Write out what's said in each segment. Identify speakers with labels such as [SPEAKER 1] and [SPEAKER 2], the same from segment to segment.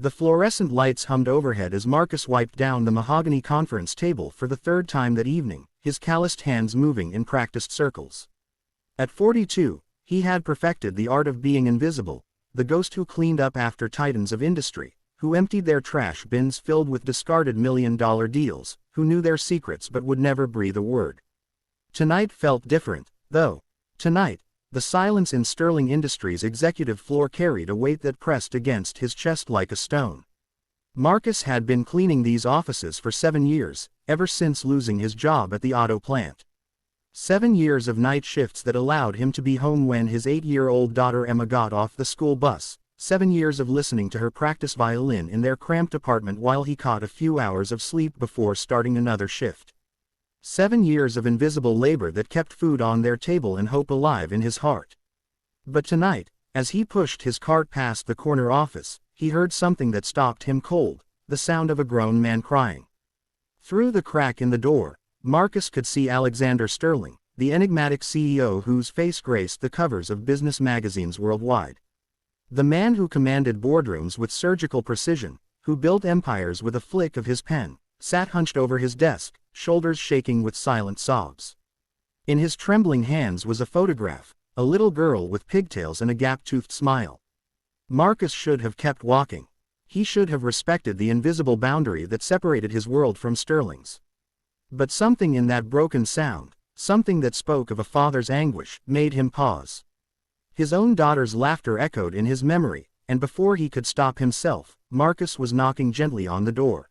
[SPEAKER 1] The fluorescent lights hummed overhead as Marcus wiped down the mahogany conference table for the third time that evening, his calloused hands moving in practiced circles. At 42, he had perfected the art of being invisible, the ghost who cleaned up after titans of industry, who emptied their trash bins filled with discarded million-dollar deals, who knew their secrets but would never breathe a word. Tonight felt different, though. Tonight, the silence in Sterling Industries' executive floor carried a weight that pressed against his chest like a stone. Marcus had been cleaning these offices for 7 years, ever since losing his job at the auto plant. 7 years of night shifts that allowed him to be home when his 8-year-old daughter Emma got off the school bus. 7 years of listening to her practice violin in their cramped apartment while he caught a few hours of sleep before starting another shift. 7 years of invisible labor that kept food on their table and hope alive in his heart. But tonight, as he pushed his cart past the corner office, he heard something that stopped him cold, the sound of a grown man crying. Through the crack in the door, Marcus could see Alexander Sterling, the enigmatic CEO whose face graced the covers of business magazines worldwide. The man who commanded boardrooms with surgical precision, who built empires with a flick of his pen, sat hunched over his desk, shoulders shaking with silent sobs. In his trembling hands was a photograph, a little girl with pigtails and a gap-toothed smile. Marcus should have kept walking. He should have respected the invisible boundary that separated his world from Sterling's. But something in that broken sound, something that spoke of a father's anguish, made him pause. His own daughter's laughter echoed in his memory, and before he could stop himself, Marcus was knocking gently on the door.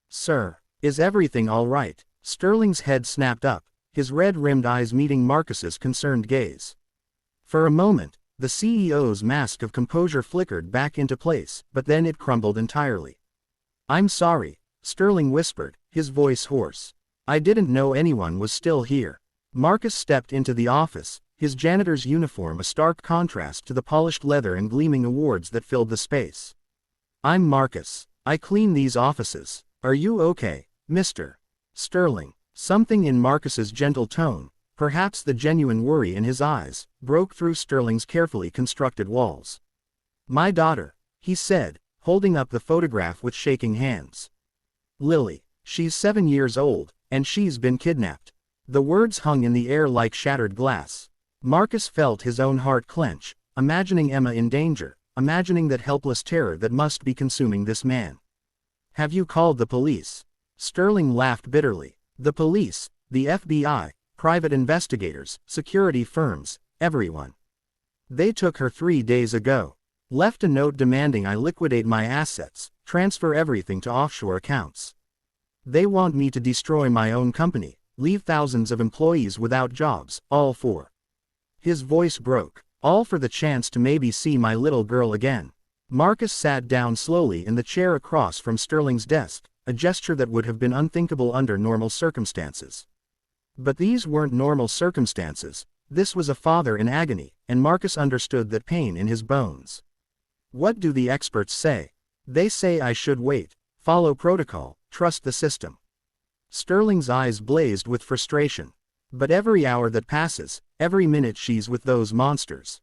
[SPEAKER 1] "Sir, is everything all right?" Sterling's head snapped up, his red-rimmed eyes meeting Marcus's concerned gaze. For a moment, the CEO's mask of composure flickered back into place, but then it crumbled entirely. "I'm sorry," Sterling whispered, his voice hoarse. "I didn't know anyone was still here." Marcus stepped into the office, his janitor's uniform a stark contrast to the polished leather and gleaming awards that filled the space. "I'm Marcus. I clean these offices. Are you okay, Mr. Sterling?" Something in Marcus's gentle tone, perhaps the genuine worry in his eyes, broke through Sterling's carefully constructed walls. "My daughter," he said, holding up the photograph with shaking hands. "Lily. She's 7 years old, and she's been kidnapped." The words hung in the air like shattered glass. Marcus felt his own heart clench, imagining Emma in danger, imagining that helpless terror that must be consuming this man. "Have you called the police?" Sterling laughed bitterly. "The police, the FBI, private investigators, security firms, everyone. They took her 3 days ago. Left a note demanding I liquidate my assets, transfer everything to offshore accounts. They want me to destroy my own company, leave thousands of employees without jobs, all for..." His voice broke. "All for the chance to maybe see my little girl again." Marcus sat down slowly in the chair across from Sterling's desk, a gesture that would have been unthinkable under normal circumstances. But these weren't normal circumstances. This was a father in agony, and Marcus understood that pain in his bones. "What do the experts say?" "They say I should wait, follow protocol, trust the system." Sterling's eyes blazed with frustration. "But every hour that passes, every minute she's with those monsters.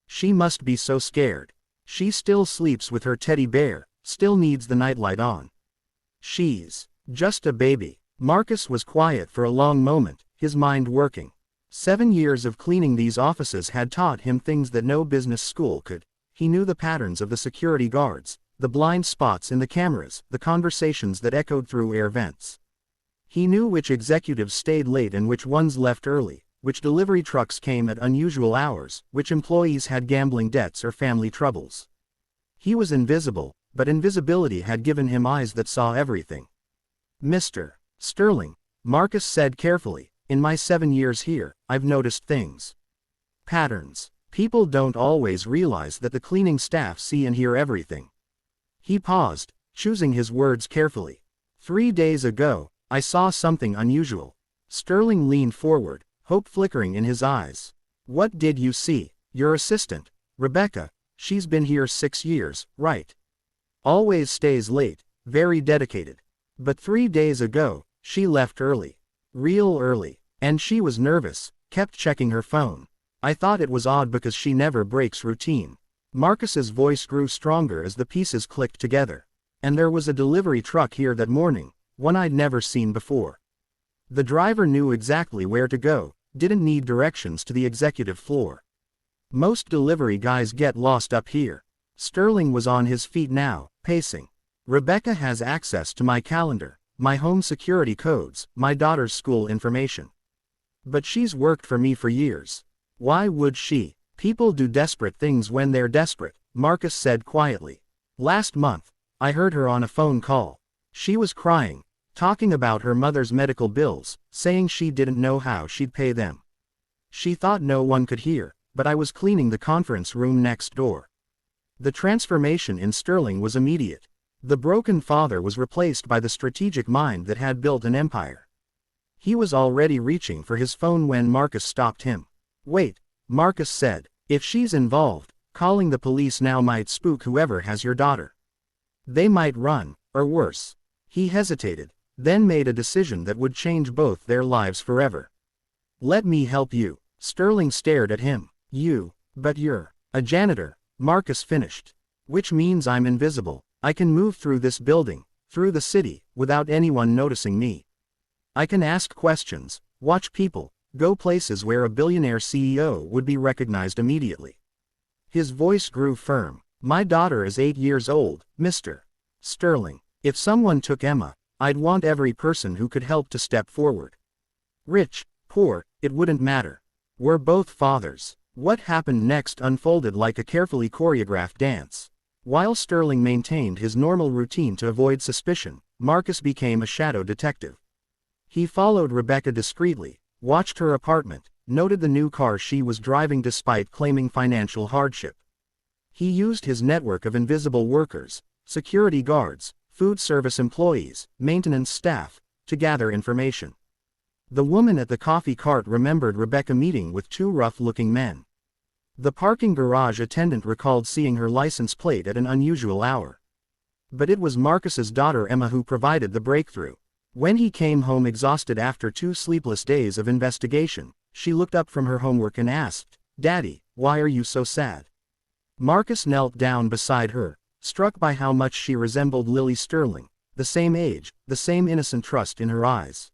[SPEAKER 1] She must be so scared. She still sleeps with her teddy bear, still needs the nightlight on. She's just a baby." Marcus was quiet for a long moment, his mind working. 7 years of cleaning these offices had taught him things that no business school could. He knew the patterns of the security guards, the blind spots in the cameras, the conversations that echoed through air vents. He knew which executives stayed late and which ones left early, which delivery trucks came at unusual hours, which employees had gambling debts or family troubles. He was invisible, but invisibility had given him eyes that saw everything. "Mr. Sterling," Marcus said carefully, "in my 7 years here, I've noticed things. Patterns. People don't always realize that the cleaning staff see and hear everything." He paused, choosing his words carefully. "3 days ago, I saw something unusual." Sterling leaned forward, hope flickering in his eyes. "What did you see?" "Your assistant, Rebecca. She's been here 6 years, right? Always stays late, very dedicated. But 3 days ago, she left early. Real early. And she was nervous, kept checking her phone. I thought it was odd because she never breaks routine." Marcus's voice grew stronger as the pieces clicked together. And there was a delivery truck here that morning, one I'd never seen before. The driver knew exactly where to go, didn't need directions to the executive floor. Most delivery guys get lost up here. Sterling was on his feet now, pacing. Rebecca has access to my calendar, my home security codes, my daughter's school information. But she's worked for me for years. Why would she? People do desperate things when they're desperate, Marcus said quietly. Last month, I heard her on a phone call. She was crying, talking about her mother's medical bills, saying she didn't know how she'd pay them. She thought no one could hear, but I was cleaning the conference room next door. The transformation in Sterling was immediate. The broken father was replaced by the strategic mind that had built an empire. He was already reaching for his phone when Marcus stopped him. Wait, Marcus said, if she's involved, calling the police now might spook whoever has your daughter. They might run, or worse. He hesitated, then made a decision that would change both their lives forever. Let me help you. Sterling stared at him. You, but you're a janitor, Marcus finished. Which means I'm invisible. I can move through this building, through the city, without anyone noticing me. I can ask questions, watch people, go places where a billionaire CEO would be recognized immediately. His voice grew firm. My daughter is 8 years old, Mr. Sterling. If someone took Emma, I'd want every person who could help to step forward. Rich, poor, it wouldn't matter. We're both fathers. What happened next unfolded like a carefully choreographed dance. While Sterling maintained his normal routine to avoid suspicion, Marcus became a shadow detective. He followed Rebecca discreetly, watched her apartment, noted the new car she was driving despite claiming financial hardship. He used his network of invisible workers, security guards, food service employees, maintenance staff, to gather information. The woman at the coffee cart remembered Rebecca meeting with two rough-looking men. The parking garage attendant recalled seeing her license plate at an unusual hour. But it was Marcus's daughter Emma who provided the breakthrough. When he came home exhausted after 2 sleepless days of investigation, she looked up from her homework and asked, "Daddy, why are you so sad?" Marcus knelt down beside her, struck by how much she resembled Lily Sterling, the same age, the same innocent trust in her eyes.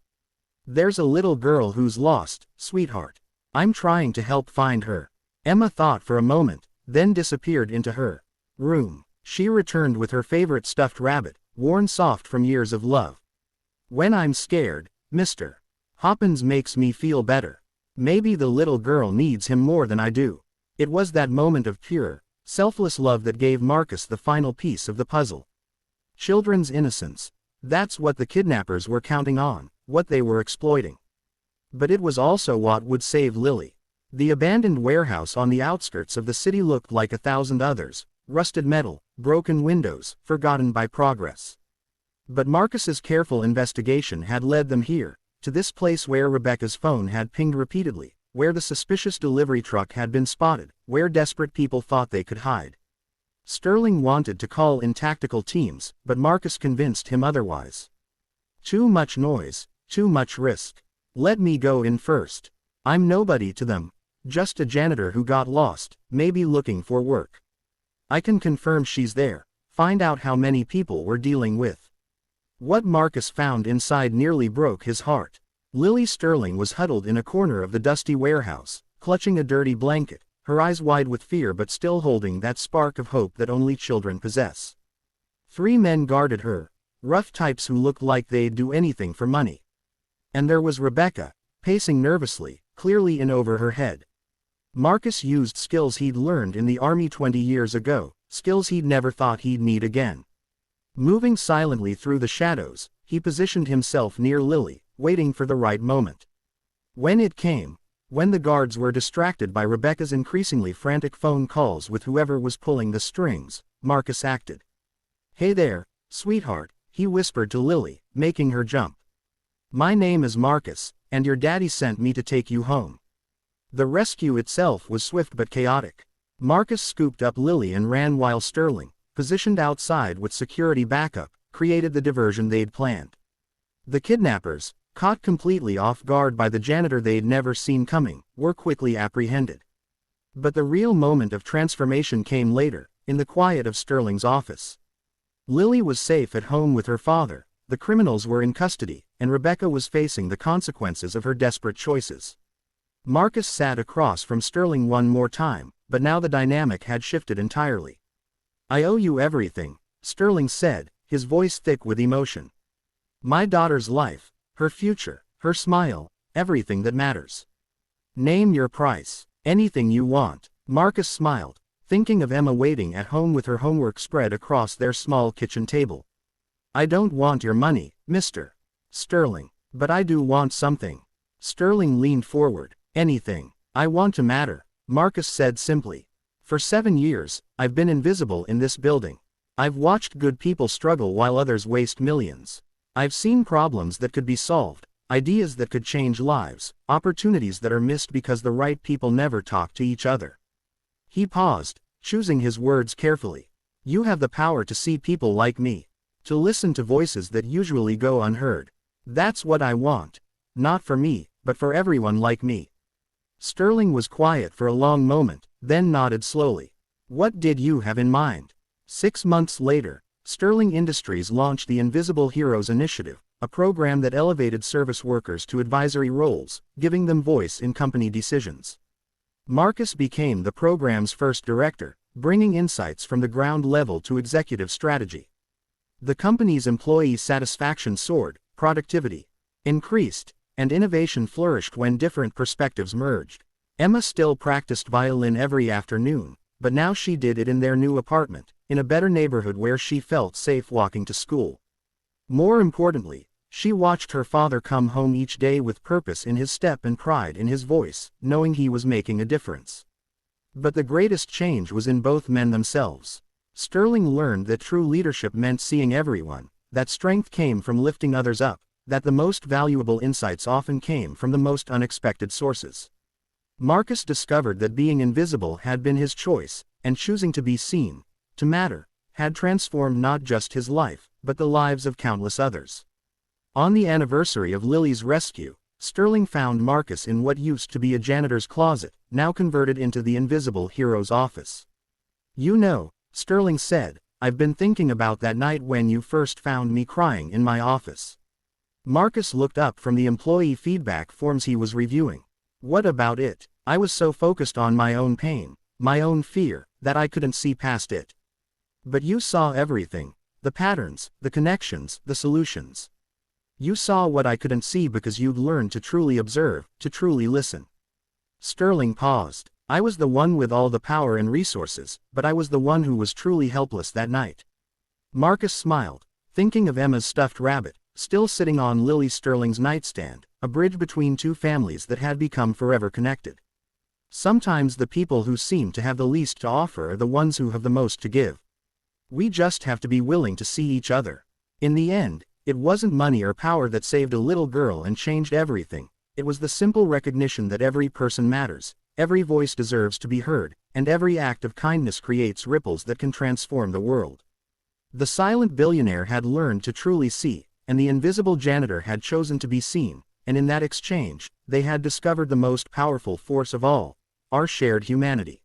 [SPEAKER 1] "There's a little girl who's lost, sweetheart. I'm trying to help find her." Emma thought for a moment, then disappeared into her room. She returned with her favorite stuffed rabbit, worn soft from years of love. "When I'm scared, Mr. Hoppins makes me feel better. Maybe the little girl needs him more than I do." It was that moment of pure, selfless love that gave Marcus the final piece of the puzzle. Children's innocence. That's what the kidnappers were counting on, what they were exploiting. But it was also what would save Lily. The abandoned warehouse on the outskirts of the city looked like 1,000 others, rusted metal, broken windows, forgotten by progress. But Marcus's careful investigation had led them here, to this place where Rebecca's phone had pinged repeatedly, where the suspicious delivery truck had been spotted, where desperate people thought they could hide. Sterling wanted to call in tactical teams, but Marcus convinced him otherwise. Too much noise, too much risk. Let me go in first. I'm nobody to them, just a janitor who got lost, maybe looking for work. I can confirm she's there, find out how many people we're dealing with. What Marcus found inside nearly broke his heart. Lily Sterling was huddled in a corner of the dusty warehouse, clutching a dirty blanket, her eyes wide with fear but still holding that spark of hope that only children possess. 3 men guarded her, rough types who looked like they'd do anything for money. And there was Rebecca, pacing nervously, clearly in over her head. Marcus used skills he'd learned in the army 20 years ago, skills he'd never thought he'd need again. Moving silently through the shadows, he positioned himself near Lily, waiting for the right moment. When it came, when the guards were distracted by Rebecca's increasingly frantic phone calls with whoever was pulling the strings, Marcus acted. "Hey there, sweetheart," he whispered to Lily, making her jump. "My name is Marcus, and your daddy sent me to take you home." The rescue itself was swift but chaotic. Marcus scooped up Lily and ran while Sterling, positioned outside with security backup, created the diversion they'd planned. The kidnappers, caught completely off guard by the janitor they'd never seen coming, were quickly apprehended. But the real moment of transformation came later, in the quiet of Sterling's office. Lily was safe at home with her father, the criminals were in custody, and Rebecca was facing the consequences of her desperate choices. Marcus sat across from Sterling one more time, but now the dynamic had shifted entirely. "I owe you everything," Sterling said, his voice thick with emotion. "My daughter's life, her future, her smile, everything that matters. Name your price, anything you want." Marcus smiled, thinking of Emma waiting at home with her homework spread across their small kitchen table. "I don't want your money, Mr. Sterling, but I do want something." Sterling leaned forward. "Anything. I want to matter," Marcus said simply. "For 7 years, I've been invisible in this building. I've watched good people struggle while others waste millions. I've seen problems that could be solved, ideas that could change lives, opportunities that are missed because the right people never talk to each other." He paused, choosing his words carefully. "You have the power to see people like me, to listen to voices that usually go unheard. That's what I want. Not for me, but for everyone like me." Sterling was quiet for a long moment, then nodded slowly. "What did you have in mind?" 6 months later, Sterling Industries launched the Invisible Heroes Initiative, a program that elevated service workers to advisory roles, giving them voice in company decisions. Marcus became the program's first director, bringing insights from the ground level to executive strategy. The company's employee satisfaction soared, productivity increased, and innovation flourished when different perspectives merged. Emma still practiced violin every afternoon, but now she did it in their new apartment, in a better neighborhood where she felt safe walking to school. More importantly, she watched her father come home each day with purpose in his step and pride in his voice, knowing he was making a difference. But the greatest change was in both men themselves. Sterling learned that true leadership meant seeing everyone, that strength came from lifting others up, that the most valuable insights often came from the most unexpected sources. Marcus discovered that being invisible had been his choice, and choosing to be seen, to matter, had transformed not just his life, but the lives of countless others. On the anniversary of Lily's rescue, Sterling found Marcus in what used to be a janitor's closet, now converted into the Invisible Hero's office. "You know," Sterling said, "I've been thinking about that night when you first found me crying in my office." Marcus looked up from the employee feedback forms he was reviewing. "What about it? I was so focused on my own pain, my own fear, that I couldn't see past it. But you saw everything, the patterns, the connections, the solutions. You saw what I couldn't see because you'd learned to truly observe, to truly listen." Sterling paused. "I was the one with all the power and resources, but I was the one who was truly helpless that night." Marcus smiled, thinking of Emma's stuffed rabbit, still sitting on Lily Sterling's nightstand, a bridge between two families that had become forever connected. Sometimes the people who seem to have the least to offer are the ones who have the most to give. We just have to be willing to see each other. In the end, it wasn't money or power that saved a little girl and changed everything. It was the simple recognition that every person matters, every voice deserves to be heard, and every act of kindness creates ripples that can transform the world. The silent billionaire had learned to truly see, and the invisible janitor had chosen to be seen, and in that exchange, they had discovered the most powerful force of all, our shared humanity.